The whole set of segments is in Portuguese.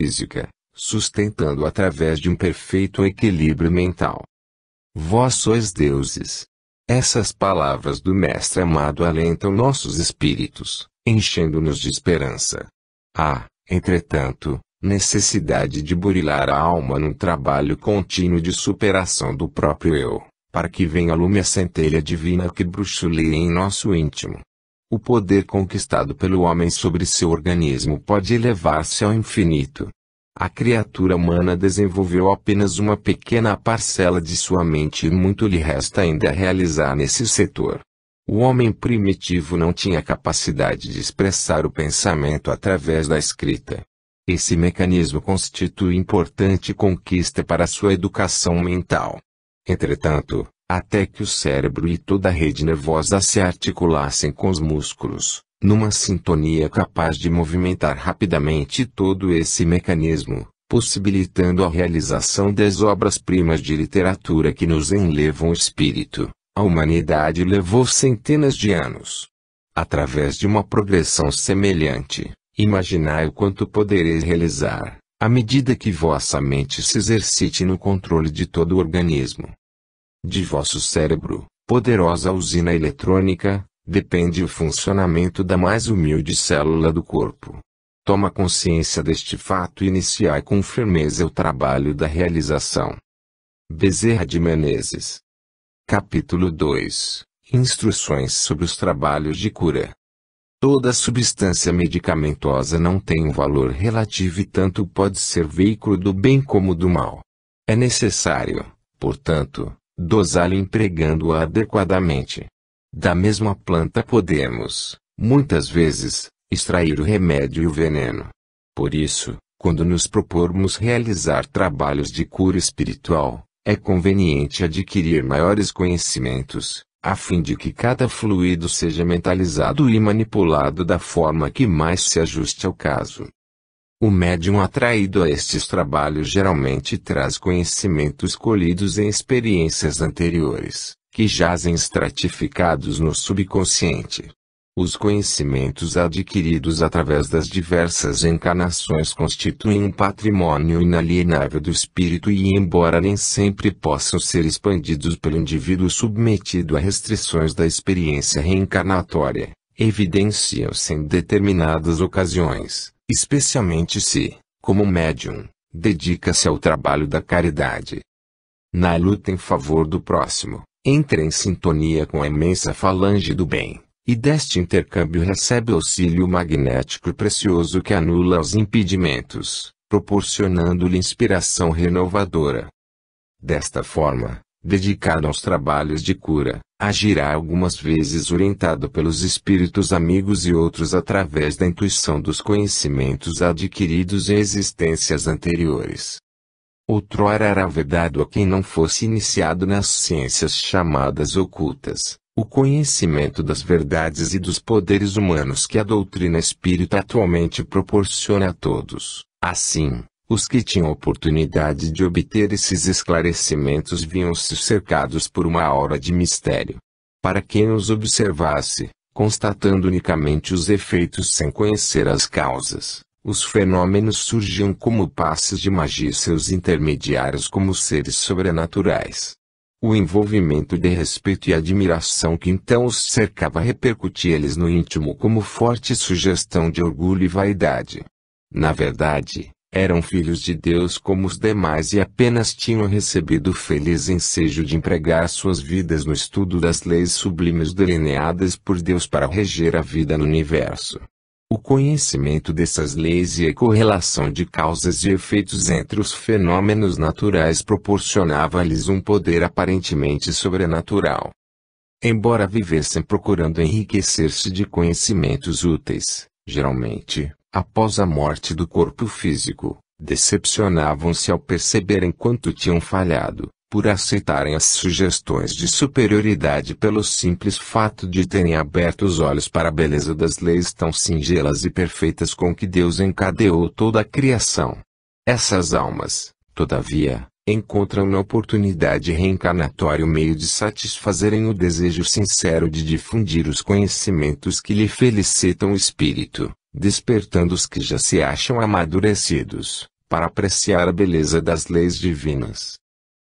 física, sustentando através de um perfeito equilíbrio mental. Vós sois deuses. Essas palavras do Mestre amado alentam nossos espíritos, enchendo-nos de esperança. Há, entretanto, necessidade de burilar a alma num trabalho contínuo de superação do próprio eu, para que venha à lume a centelha divina que bruxuleie em nosso íntimo. O poder conquistado pelo homem sobre seu organismo pode elevar-se ao infinito. A criatura humana desenvolveu apenas uma pequena parcela de sua mente e muito lhe resta ainda a realizar nesse setor. O homem primitivo não tinha capacidade de expressar o pensamento através da escrita. Esse mecanismo constitui importante conquista para sua educação mental. Entretanto, até que o cérebro e toda a rede nervosa se articulassem com os músculos, numa sintonia capaz de movimentar rapidamente todo esse mecanismo, possibilitando a realização das obras-primas de literatura que nos enlevam o espírito, a humanidade levou centenas de anos. Através de uma progressão semelhante, imaginai o quanto podereis realizar, à medida que vossa mente se exercite no controle de todo o organismo. De vosso cérebro, poderosa usina eletrônica, depende o funcionamento da mais humilde célula do corpo. Toma consciência deste fato e iniciai com firmeza o trabalho da realização. Bezerra de Menezes. Capítulo 2. Instruções sobre os trabalhos de cura. Toda substância medicamentosa não tem um valor relativo e tanto pode ser veículo do bem como do mal. É necessário, portanto, dosá-la empregando-a adequadamente. Da mesma planta podemos, muitas vezes, extrair o remédio e o veneno. Por isso, quando nos propormos realizar trabalhos de cura espiritual, é conveniente adquirir maiores conhecimentos, a fim de que cada fluido seja mentalizado e manipulado da forma que mais se ajuste ao caso. O médium atraído a estes trabalhos geralmente traz conhecimentos colhidos em experiências anteriores, que jazem estratificados no subconsciente. Os conhecimentos adquiridos através das diversas encarnações constituem um patrimônio inalienável do espírito e, embora nem sempre possam ser expandidos pelo indivíduo submetido a restrições da experiência reencarnatória, evidenciam-se em determinadas ocasiões, especialmente se, como médium, dedica-se ao trabalho da caridade. Na luta em favor do próximo, entra em sintonia com a imensa falange do bem, e deste intercâmbio recebe auxílio magnético precioso que anula os impedimentos, proporcionando-lhe inspiração renovadora. Desta forma, dedicado aos trabalhos de cura, agirá algumas vezes orientado pelos espíritos amigos e outros através da intuição dos conhecimentos adquiridos em existências anteriores. Outrora era vedado a quem não fosse iniciado nas ciências chamadas ocultas, o conhecimento das verdades e dos poderes humanos que a doutrina espírita atualmente proporciona a todos. Assim, os que tinham oportunidade de obter esses esclarecimentos viam-se cercados por uma aura de mistério. Para quem os observasse, constatando unicamente os efeitos sem conhecer as causas, os fenômenos surgiam como passes de magia e seus intermediários como seres sobrenaturais. O envolvimento de respeito e admiração que então os cercava repercutia-lhes no íntimo como forte sugestão de orgulho e vaidade. Na verdade, eram filhos de Deus como os demais e apenas tinham recebido o feliz ensejo de empregar suas vidas no estudo das leis sublimes delineadas por Deus para reger a vida no universo. O conhecimento dessas leis e a correlação de causas e efeitos entre os fenômenos naturais proporcionava-lhes um poder aparentemente sobrenatural. Embora vivessem procurando enriquecer-se de conhecimentos úteis, geralmente, após a morte do corpo físico, decepcionavam-se ao perceberem quanto tinham falhado, por aceitarem as sugestões de superioridade pelo simples fato de terem aberto os olhos para a beleza das leis tão singelas e perfeitas com que Deus encadeou toda a criação. Essas almas, todavia, encontram na oportunidade reencarnatória o meio de satisfazerem o desejo sincero de difundir os conhecimentos que lhe felicitam o espírito, despertando os que já se acham amadurecidos, para apreciar a beleza das leis divinas.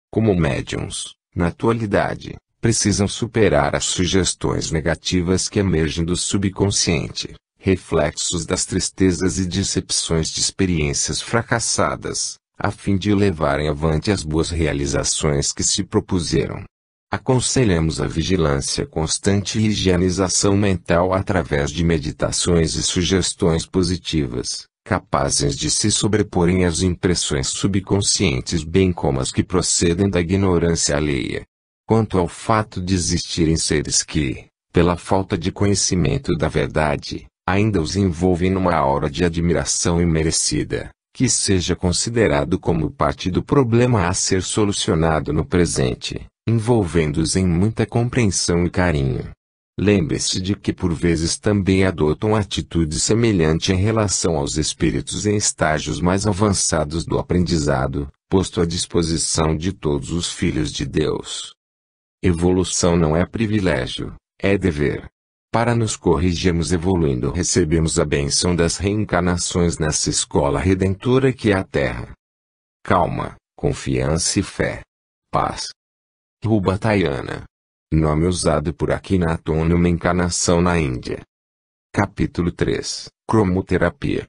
Como médiuns, na atualidade, precisam superar as sugestões negativas que emergem do subconsciente, reflexos das tristezas e decepções de experiências fracassadas, a fim de levarem avante as boas realizações que se propuseram. Aconselhamos a vigilância constante e higienização mental através de meditações e sugestões positivas, capazes de se sobreporem às impressões subconscientes bem como as que procedem da ignorância alheia. Quanto ao fato de existirem seres que, pela falta de conhecimento da verdade, ainda os envolvem numa aura de admiração imerecida, que seja considerado como parte do problema a ser solucionado no presente, envolvendo-os em muita compreensão e carinho. Lembre-se de que por vezes também adotam atitude semelhante em relação aos espíritos em estágios mais avançados do aprendizado, posto à disposição de todos os filhos de Deus. Evolução não é privilégio, é dever. Para nos corrigirmos evoluindo recebemos a bênção das reencarnações nessa escola redentora que é a Terra. Calma, confiança e fé. Paz. Rubatayana. Nome usado por Akhenaton numa encarnação na Índia. Capítulo 3. Cromoterapia.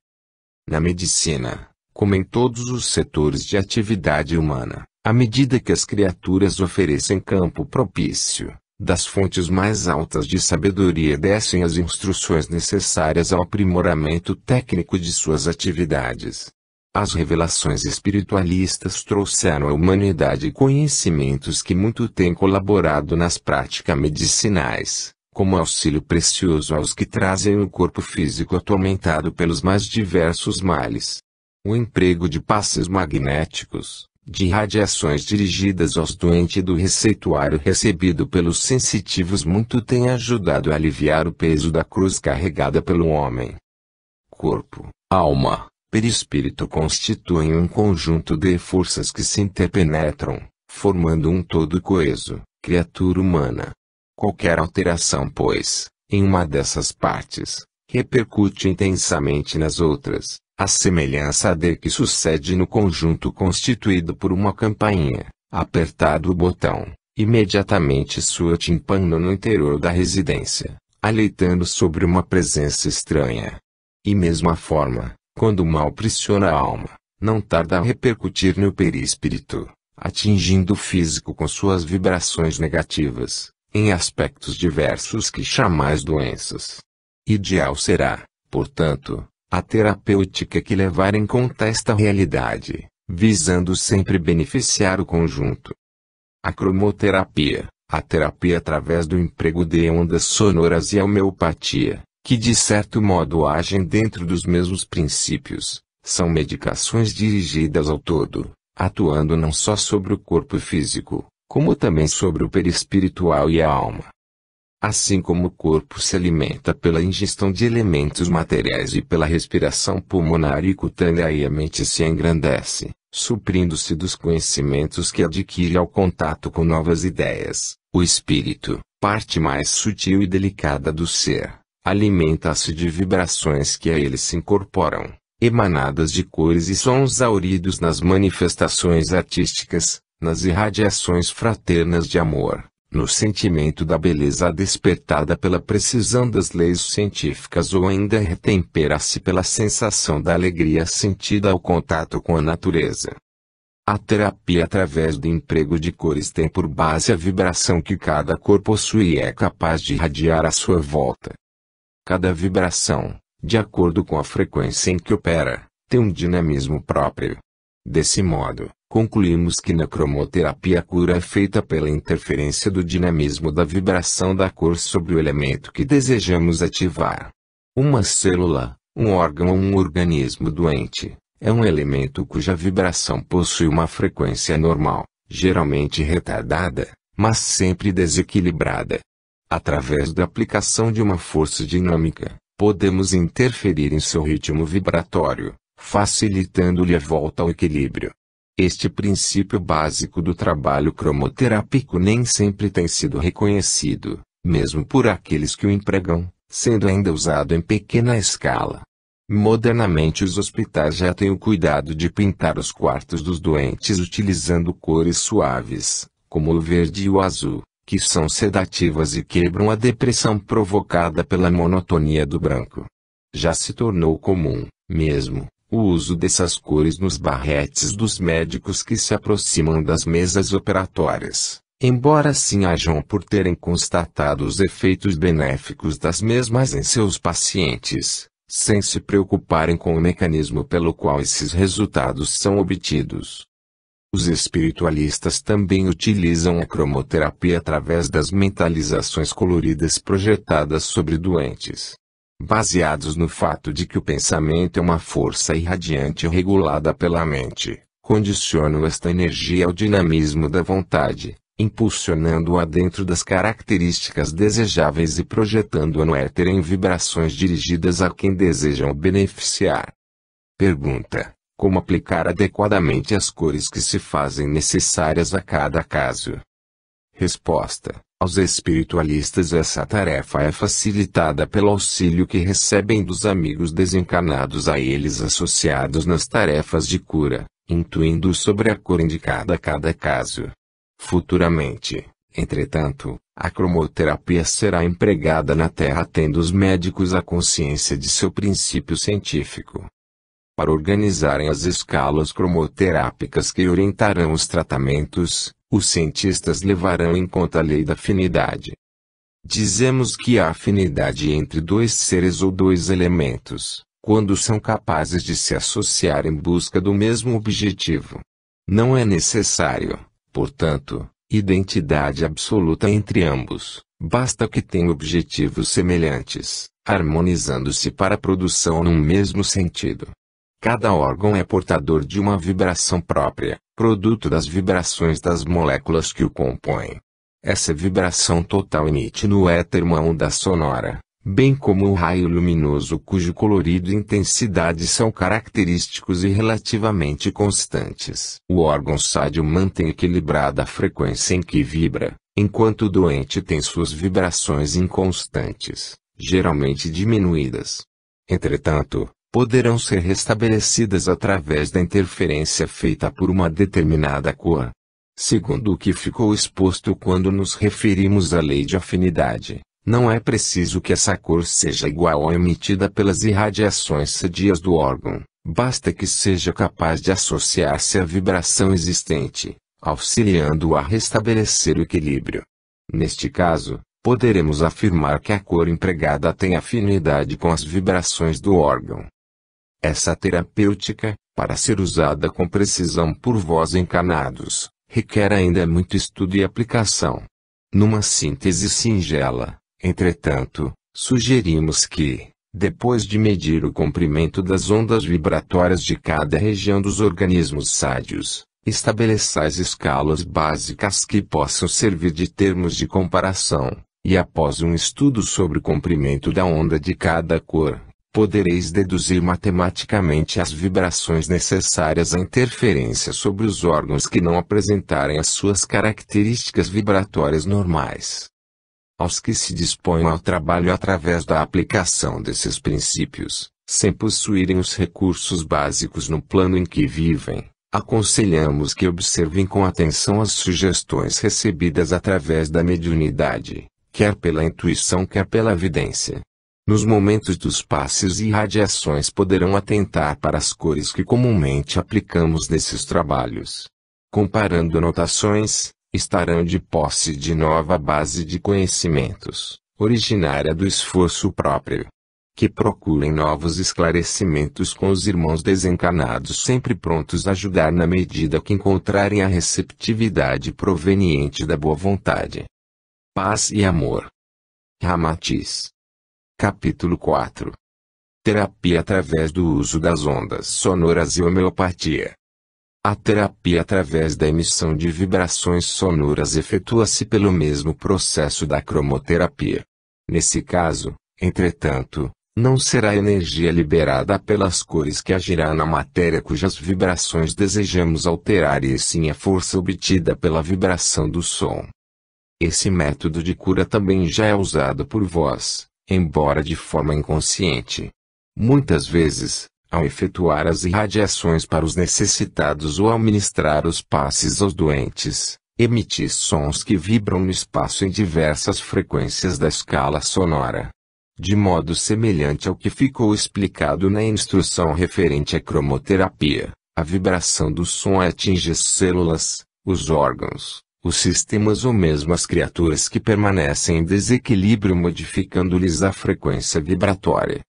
Na medicina, como em todos os setores de atividade humana, à medida que as criaturas oferecem campo propício, das fontes mais altas de sabedoria descem as instruções necessárias ao aprimoramento técnico de suas atividades. As revelações espiritualistas trouxeram à humanidade conhecimentos que muito têm colaborado nas práticas medicinais, como auxílio precioso aos que trazem o corpo físico atormentado pelos mais diversos males. O emprego de passes magnéticos, de radiações dirigidas aos doentes e do receituário recebido pelos sensitivos muito tem ajudado a aliviar o peso da cruz carregada pelo homem. Corpo, alma, perispírito constituem um conjunto de forças que se interpenetram, formando um todo coeso, criatura humana. Qualquer alteração, pois, em uma dessas partes, repercute intensamente nas outras, à semelhança de que sucede no conjunto constituído por uma campainha. Apertado o botão, imediatamente soa timpano no interior da residência, alertando sobre uma presença estranha. E mesma forma, quando o mal pressiona a alma, não tarda a repercutir no perispírito, atingindo o físico com suas vibrações negativas, em aspectos diversos que chamais doenças. Ideal será, portanto, a terapêutica que levar em conta esta realidade, visando sempre beneficiar o conjunto. A cromoterapia, a terapia através do emprego de ondas sonoras e a homeopatia, que de certo modo agem dentro dos mesmos princípios, são medicações dirigidas ao todo, atuando não só sobre o corpo físico, como também sobre o perispiritual e a alma. Assim como o corpo se alimenta pela ingestão de elementos materiais e pela respiração pulmonar e cutânea e a mente se engrandece, suprindo-se dos conhecimentos que adquire ao contato com novas ideias, o espírito, parte mais sutil e delicada do ser, alimenta-se de vibrações que a ele se incorporam, emanadas de cores e sons auridos nas manifestações artísticas, nas irradiações fraternas de amor, no sentimento da beleza despertada pela precisão das leis científicas ou ainda retempera-se pela sensação da alegria sentida ao contato com a natureza. A terapia através do emprego de cores tem por base a vibração que cada cor possui e é capaz de irradiar à sua volta. Cada vibração, de acordo com a frequência em que opera, tem um dinamismo próprio. Desse modo, concluímos que na cromoterapia a cura é feita pela interferência do dinamismo da vibração da cor sobre o elemento que desejamos ativar. Uma célula, um órgão ou um organismo doente, é um elemento cuja vibração possui uma frequência normal, geralmente retardada, mas sempre desequilibrada. Através da aplicação de uma força dinâmica, podemos interferir em seu ritmo vibratório, facilitando-lhe a volta ao equilíbrio. Este princípio básico do trabalho cromoterápico nem sempre tem sido reconhecido, mesmo por aqueles que o empregam, sendo ainda usado em pequena escala. Modernamente os hospitais já têm o cuidado de pintar os quartos dos doentes utilizando cores suaves, como o verde e o azul, que são sedativas e quebram a depressão provocada pela monotonia do branco. Já se tornou comum, mesmo, o uso dessas cores nos barretes dos médicos que se aproximam das mesas operatórias, embora assim hajam por terem constatado os efeitos benéficos das mesmas em seus pacientes, sem se preocuparem com o mecanismo pelo qual esses resultados são obtidos. Os espiritualistas também utilizam a cromoterapia através das mentalizações coloridas projetadas sobre doentes. Baseados no fato de que o pensamento é uma força irradiante regulada pela mente, condicionam esta energia ao dinamismo da vontade, impulsionando-a dentro das características desejáveis e projetando-a no éter em vibrações dirigidas a quem desejam beneficiar. Pergunta: como aplicar adequadamente as cores que se fazem necessárias a cada caso? Resposta: aos espiritualistas essa tarefa é facilitada pelo auxílio que recebem dos amigos desencarnados a eles associados nas tarefas de cura, intuindo sobre a cor indicada a cada caso. Futuramente, entretanto, a cromoterapia será empregada na Terra tendo os médicos a consciência de seu princípio científico. Para organizarem as escalas cromoterápicas que orientarão os tratamentos, os cientistas levarão em conta a lei da afinidade. Dizemos que há afinidade entre dois seres ou dois elementos, quando são capazes de se associar em busca do mesmo objetivo. Não é necessário, portanto, identidade absoluta entre ambos, basta que tenham objetivos semelhantes, harmonizando-se para a produção num mesmo sentido. Cada órgão é portador de uma vibração própria, produto das vibrações das moléculas que o compõem. Essa vibração total emite no éter uma onda sonora, bem como o raio luminoso cujo colorido e intensidade são característicos e relativamente constantes. O órgão sádio mantém equilibrada a frequência em que vibra, enquanto o doente tem suas vibrações inconstantes, geralmente diminuídas. Entretanto, poderão ser restabelecidas através da interferência feita por uma determinada cor. Segundo o que ficou exposto quando nos referimos à lei de afinidade, não é preciso que essa cor seja igual à emitida pelas irradiações sadias do órgão, basta que seja capaz de associar-se à vibração existente, auxiliando-o a restabelecer o equilíbrio. Neste caso, poderemos afirmar que a cor empregada tem afinidade com as vibrações do órgão. Essa terapêutica, para ser usada com precisão por vós encarnados, requer ainda muito estudo e aplicação. Numa síntese singela, entretanto, sugerimos que, depois de medir o comprimento das ondas vibratórias de cada região dos organismos sádios, estabeleçais escalas básicas que possam servir de termos de comparação, e após um estudo sobre o comprimento da onda de cada cor, podereis deduzir matematicamente as vibrações necessárias à interferência sobre os órgãos que não apresentarem as suas características vibratórias normais. Aos que se dispõem ao trabalho através da aplicação desses princípios, sem possuírem os recursos básicos no plano em que vivem, aconselhamos que observem com atenção as sugestões recebidas através da mediunidade, quer pela intuição quer pela evidência. Nos momentos dos passes e radiações poderão atentar para as cores que comumente aplicamos nesses trabalhos. Comparando anotações, estarão de posse de nova base de conhecimentos, originária do esforço próprio. Que procurem novos esclarecimentos com os irmãos desencarnados sempre prontos a ajudar na medida que encontrarem a receptividade proveniente da boa vontade. Paz e amor. Ramatiz. Capítulo 4. Terapia através do uso das ondas sonoras e homeopatia. A terapia através da emissão de vibrações sonoras efetua-se pelo mesmo processo da cromoterapia. Nesse caso, entretanto, não será energia liberada pelas cores que agirá na matéria cujas vibrações desejamos alterar e sim a força obtida pela vibração do som. Esse método de cura também já é usado por vós, embora de forma inconsciente. Muitas vezes, ao efetuar as irradiações para os necessitados ou ao ministrar os passes aos doentes, emitis sons que vibram no espaço em diversas frequências da escala sonora. De modo semelhante ao que ficou explicado na instrução referente à cromoterapia, a vibração do som atinge as células, os órgãos, os sistemas ou mesmo as criaturas que permanecem em desequilíbrio, modificando-lhes a frequência vibratória.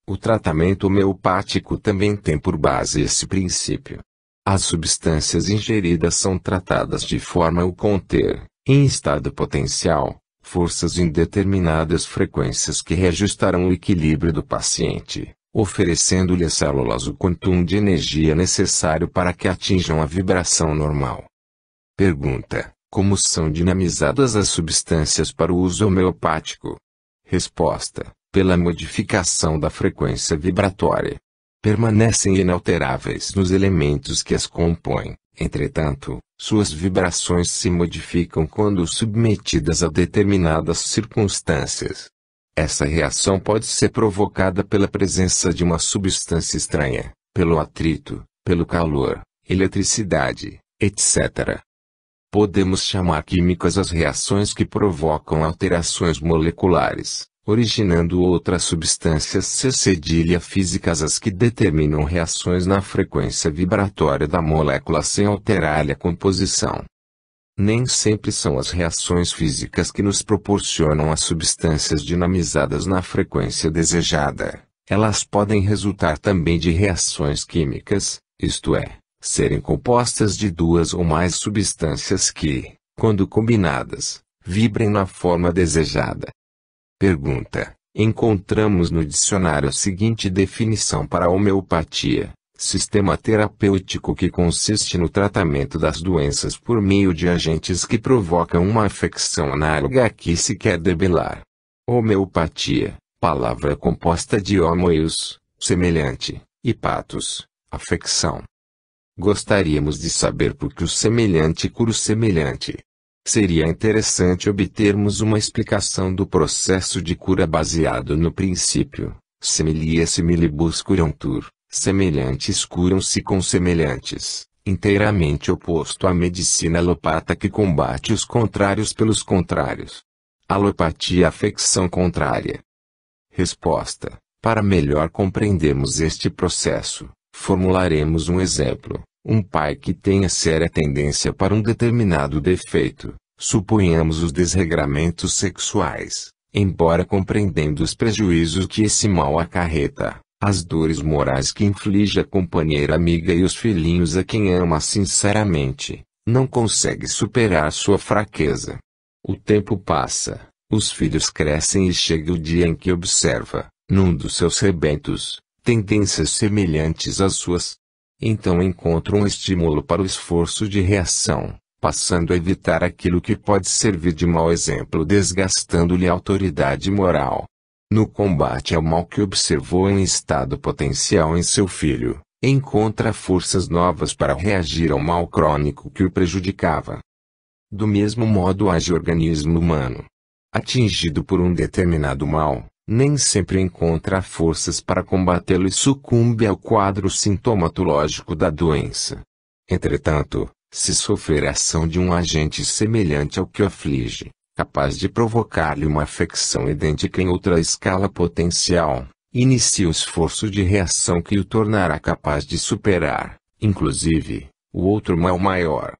O tratamento homeopático também tem por base esse princípio. As substâncias ingeridas são tratadas de forma a conter, em estado potencial, forças em determinadas frequências que reajustarão o equilíbrio do paciente, oferecendo-lhe às células o quantum de energia necessário para que atinjam a vibração normal. Pergunta: como são dinamizadas as substâncias para o uso homeopático? Resposta: pela modificação da frequência vibratória. Permanecem inalteráveis nos elementos que as compõem, entretanto, suas vibrações se modificam quando submetidas a determinadas circunstâncias. Essa reação pode ser provocada pela presença de uma substância estranha, pelo atrito, pelo calor, eletricidade, etc. Podemos chamar químicas as reações que provocam alterações moleculares, originando outras substâncias físicas as que determinam reações na frequência vibratória da molécula sem alterar-lhe a composição. Nem sempre são as reações físicas que nos proporcionam as substâncias dinamizadas na frequência desejada. Elas podem resultar também de reações químicas, isto é, serem compostas de duas ou mais substâncias que, quando combinadas, vibrem na forma desejada. Pergunta: encontramos no dicionário a seguinte definição para a homeopatia: sistema terapêutico que consiste no tratamento das doenças por meio de agentes que provocam uma afecção análoga a que se quer debelar. Homeopatia, palavra composta de homoios, semelhante, e patos, afecção. Gostaríamos de saber por que o semelhante cura o semelhante. Seria interessante obtermos uma explicação do processo de cura baseado no princípio similia similibus curantur, semelhantes curam-se com semelhantes, inteiramente oposto à medicina alopata que combate os contrários pelos contrários. Alopatia, afecção contrária. Resposta: para melhor compreendermos este processo, formularemos um exemplo. Um pai que tenha séria tendência para um determinado defeito, suponhamos os desregramentos sexuais, embora compreendendo os prejuízos que esse mal acarreta, as dores morais que inflige a companheira amiga e os filhinhos a quem ama sinceramente, não consegue superar sua fraqueza. O tempo passa, os filhos crescem e chega o dia em que observa, num dos seus rebentos, tendências semelhantes às suas. Então encontra um estímulo para o esforço de reação, passando a evitar aquilo que pode servir de mau exemplo, desgastando-lhe a autoridade moral. No combate ao mal que observou em estado potencial em seu filho, encontra forças novas para reagir ao mal crônico que o prejudicava. Do mesmo modo age o organismo humano. Atingido por um determinado mal, nem sempre encontra forças para combatê-lo e sucumbe ao quadro sintomatológico da doença. Entretanto, se sofrer a ação de um agente semelhante ao que o aflige, capaz de provocar-lhe uma afecção idêntica em outra escala potencial, inicia o esforço de reação que o tornará capaz de superar, inclusive, o outro mal maior.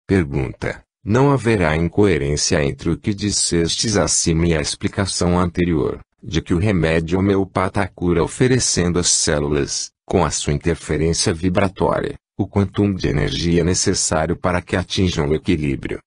Pergunta: não haverá incoerência entre o que dissestes acima e a explicação anterior, de que o remédio homeopata cura oferecendo às células, com a sua interferência vibratória, o quantum de energia necessário para que atinjam o equilíbrio?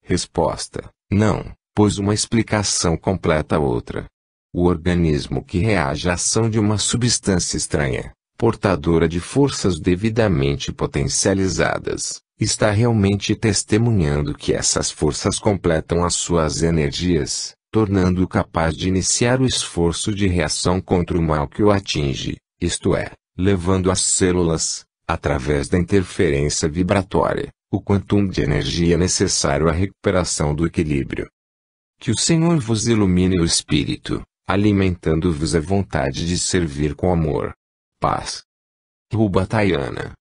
Resposta: não, pois uma explicação completa a outra. O organismo que reage à ação de uma substância estranha, portadora de forças devidamente potencializadas, está realmente testemunhando que essas forças completam as suas energias, tornando-o capaz de iniciar o esforço de reação contra o mal que o atinge, isto é, levando às células, através da interferência vibratória, o quantum de energia necessário à recuperação do equilíbrio. Que o Senhor vos ilumine o espírito, alimentando-vos a vontade de servir com amor. Paz. Rubatalhana.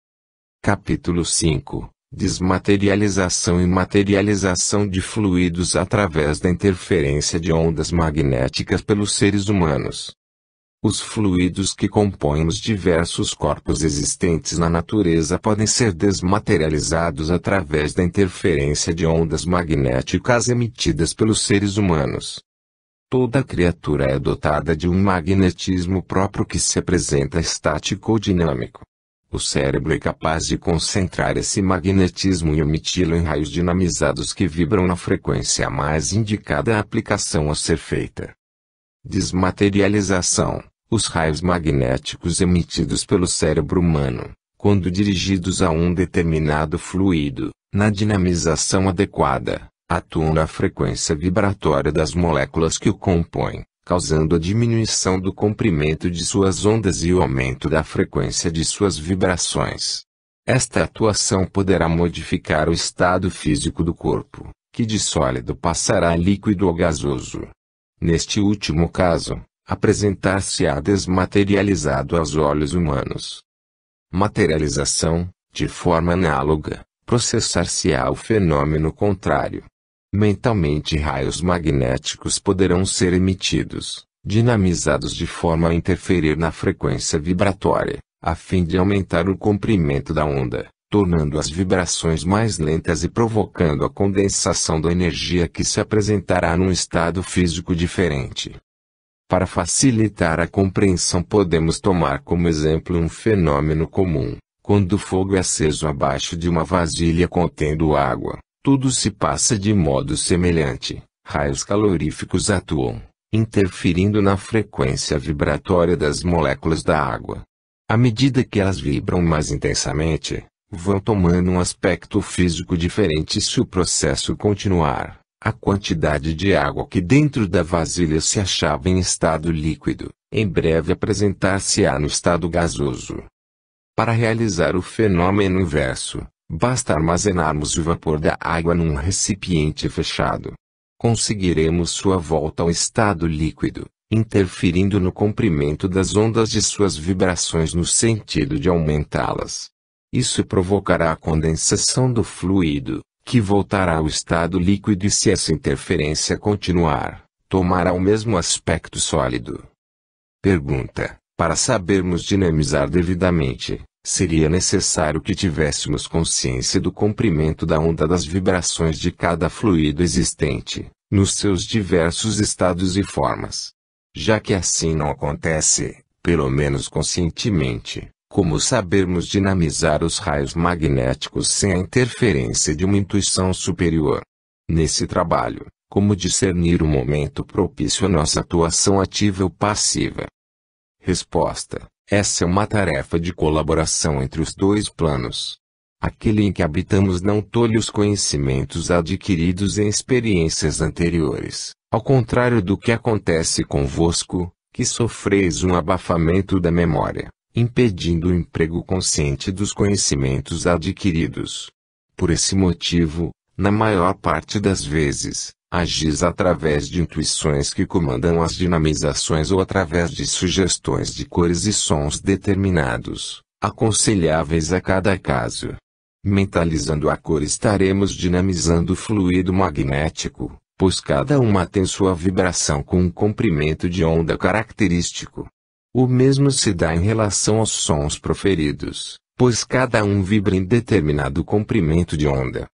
Capítulo 5. Desmaterialização e materialização de fluidos através da interferência de ondas magnéticas pelos seres humanos. Os fluidos que compõem os diversos corpos existentes na natureza podem ser desmaterializados através da interferência de ondas magnéticas emitidas pelos seres humanos. Toda criatura é dotada de um magnetismo próprio que se apresenta estático ou dinâmico. O cérebro é capaz de concentrar esse magnetismo e emiti-lo em raios dinamizados que vibram na frequência mais indicada à aplicação a ser feita. Desmaterialização. Os raios magnéticos emitidos pelo cérebro humano, quando dirigidos a um determinado fluido, na dinamização adequada, atuam na frequência vibratória das moléculas que o compõem, causando a diminuição do comprimento de suas ondas e o aumento da frequência de suas vibrações. Esta atuação poderá modificar o estado físico do corpo, que de sólido passará a líquido ou gasoso. Neste último caso, apresentar-se-á desmaterializado aos olhos humanos. Materialização, de forma análoga, processar-se-á o fenômeno contrário. Mentalmente raios magnéticos poderão ser emitidos, dinamizados de forma a interferir na frequência vibratória, a fim de aumentar o comprimento da onda, tornando as vibrações mais lentas e provocando a condensação da energia que se apresentará num estado físico diferente. Para facilitar a compreensão podemos tomar como exemplo um fenômeno comum. Quando o fogo é aceso abaixo de uma vasilha contendo água, tudo se passa de modo semelhante. Raios caloríficos atuam, interferindo na frequência vibratória das moléculas da água. À medida que elas vibram mais intensamente, vão tomando um aspecto físico diferente se o processo continuar. A quantidade de água que dentro da vasilha se achava em estado líquido, em breve apresentar-se-á no estado gasoso. Para realizar o fenômeno inverso, basta armazenarmos o vapor da água num recipiente fechado. Conseguiremos sua volta ao estado líquido, interferindo no comprimento das ondas de suas vibrações no sentido de aumentá-las. Isso provocará a condensação do fluido, que voltará ao estado líquido e se essa interferência continuar, tomará o mesmo aspecto sólido. Pergunta: para sabermos dinamizar devidamente, seria necessário que tivéssemos consciência do comprimento da onda das vibrações de cada fluido existente, nos seus diversos estados e formas. Já que assim não acontece, pelo menos conscientemente, como sabermos dinamizar os raios magnéticos sem a interferência de uma intuição superior? Nesse trabalho, como discernir o momento propício à nossa atuação ativa ou passiva? Resposta: essa é uma tarefa de colaboração entre os dois planos. Aquele em que habitamos não tolhe os conhecimentos adquiridos em experiências anteriores, ao contrário do que acontece convosco, que sofreis um abafamento da memória, impedindo o emprego consciente dos conhecimentos adquiridos. Por esse motivo, na maior parte das vezes, agis através de intuições que comandam as dinamizações ou através de sugestões de cores e sons determinados, aconselháveis a cada caso. Mentalizando a cor estaremos dinamizando o fluido magnético, pois cada uma tem sua vibração com um comprimento de onda característico. O mesmo se dá em relação aos sons proferidos, pois cada um vibra em determinado comprimento de onda.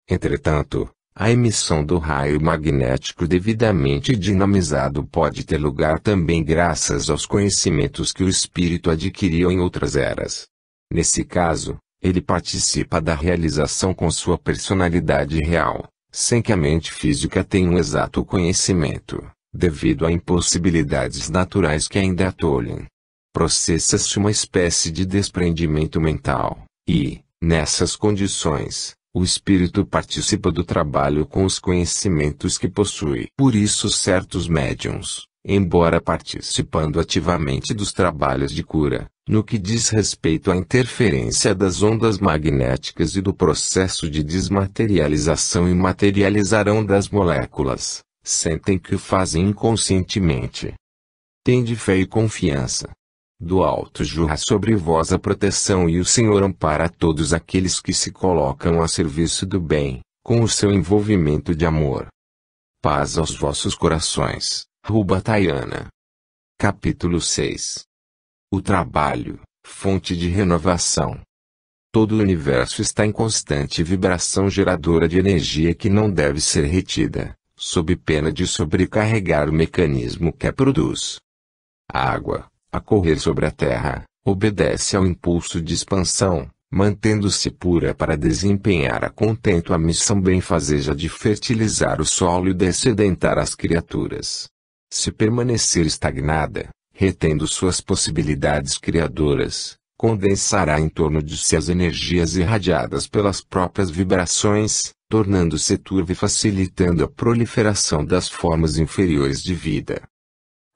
Entretanto, a emissão do raio magnético devidamente dinamizado pode ter lugar também graças aos conhecimentos que o espírito adquiriu em outras eras. Nesse caso, ele participa da realização com sua personalidade real, sem que a mente física tenha um exato conhecimento, devido a impossibilidades naturais que ainda a tolhem. Processa-se uma espécie de desprendimento mental, e, nessas condições, o espírito participa do trabalho com os conhecimentos que possui. Por isso certos médiuns, embora participando ativamente dos trabalhos de cura, no que diz respeito à interferência das ondas magnéticas e do processo de desmaterialização e materialização das moléculas, sentem que o fazem inconscientemente, Tende fé e confiança. Do alto jorra sobre vós a proteção e o Senhor ampara todos aqueles que se colocam a serviço do bem, com o seu envolvimento de amor. Paz aos vossos corações. Rubatalhana. Capítulo 6. O trabalho, fonte de renovação. Todo o universo está em constante vibração geradora de energia que não deve ser retida, sob pena de sobrecarregar o mecanismo que a produz. A água, a correr sobre a terra, obedece ao impulso de expansão, mantendo-se pura para desempenhar a contento a missão benfazeja de fertilizar o solo e dessedentar as criaturas. Se permanecer estagnada, retendo suas possibilidades criadoras, condensará em torno de si as energias irradiadas pelas próprias vibrações, tornando-se turva e facilitando a proliferação das formas inferiores de vida.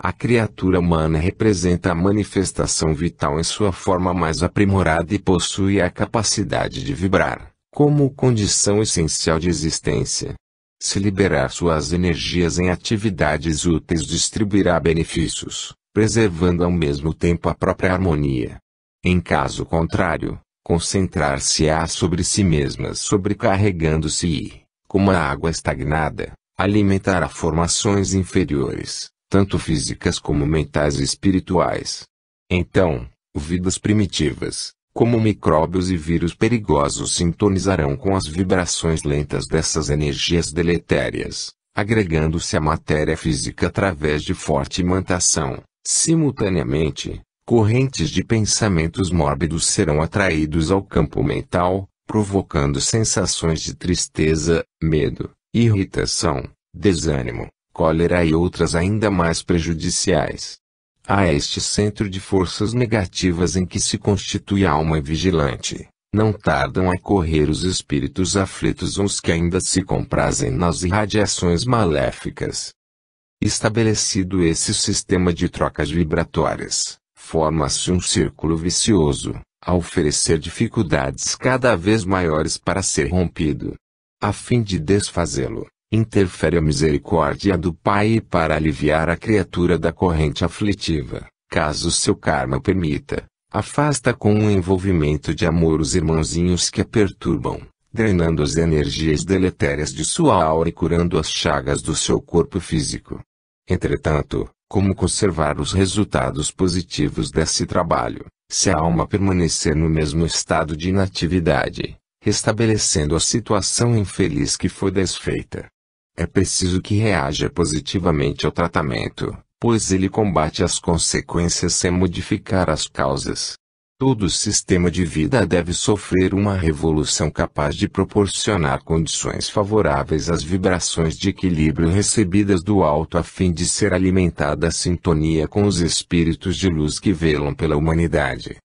A criatura humana representa a manifestação vital em sua forma mais aprimorada e possui a capacidade de vibrar, como condição essencial de existência. Se liberar suas energias em atividades úteis distribuirá benefícios, preservando ao mesmo tempo a própria harmonia. Em caso contrário, concentrar-se-á sobre si mesma sobrecarregando-se e, como a água estagnada, alimentará formações inferiores, tanto físicas como mentais e espirituais. Então, vidas primitivas, como micróbios e vírus perigosos sintonizarão com as vibrações lentas dessas energias deletérias, agregando-se à matéria física através de forte imantação. Simultaneamente, correntes de pensamentos mórbidos serão atraídos ao campo mental, provocando sensações de tristeza, medo, irritação, desânimo, cólera e outras ainda mais prejudiciais. A este centro de forças negativas em que se constitui a alma vigilante, não tardam a correr os espíritos aflitos ou os que ainda se comprazem nas irradiações maléficas. Estabelecido esse sistema de trocas vibratórias, forma-se um círculo vicioso, a oferecer dificuldades cada vez maiores para ser rompido. A fim de desfazê-lo, interfere a misericórdia do Pai para aliviar a criatura da corrente aflitiva, caso seu karma permita, afasta com um envolvimento de amor os irmãozinhos que a perturbam, drenando as energias deletérias de sua aura e curando as chagas do seu corpo físico. Entretanto, como conservar os resultados positivos desse trabalho, se a alma permanecer no mesmo estado de inatividade, restabelecendo a situação infeliz que foi desfeita? É preciso que reaja positivamente ao tratamento, pois ele combate as consequências sem modificar as causas. Todo sistema de vida deve sofrer uma revolução capaz de proporcionar condições favoráveis às vibrações de equilíbrio recebidas do alto a fim de ser alimentada a sintonia com os espíritos de luz que velam pela humanidade.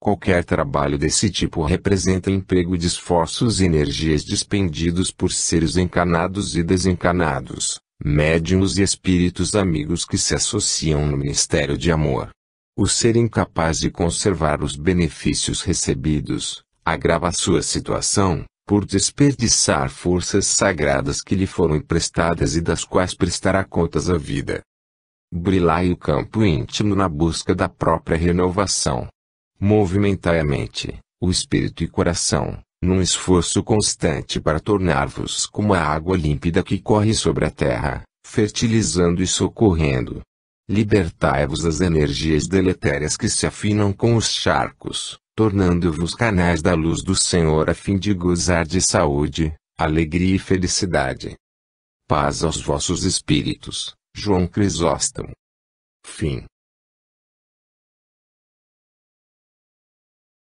Qualquer trabalho desse tipo representa emprego de esforços e energias dispendidos por seres encarnados e desencarnados, médiuns e espíritos amigos que se associam no ministério de amor. O ser incapaz de conservar os benefícios recebidos, agrava sua situação, por desperdiçar forças sagradas que lhe foram emprestadas e das quais prestará contas à vida. Brilhai o campo íntimo na busca da própria renovação. Movimentai a mente, o espírito e coração, num esforço constante para tornar-vos como a água límpida que corre sobre a terra, fertilizando e socorrendo. Libertai-vos das energias deletérias que se afinam com os charcos, tornando-vos canais da luz do Senhor a fim de gozar de saúde, alegria e felicidade. Paz aos vossos espíritos. João Crisóstomo. Fim.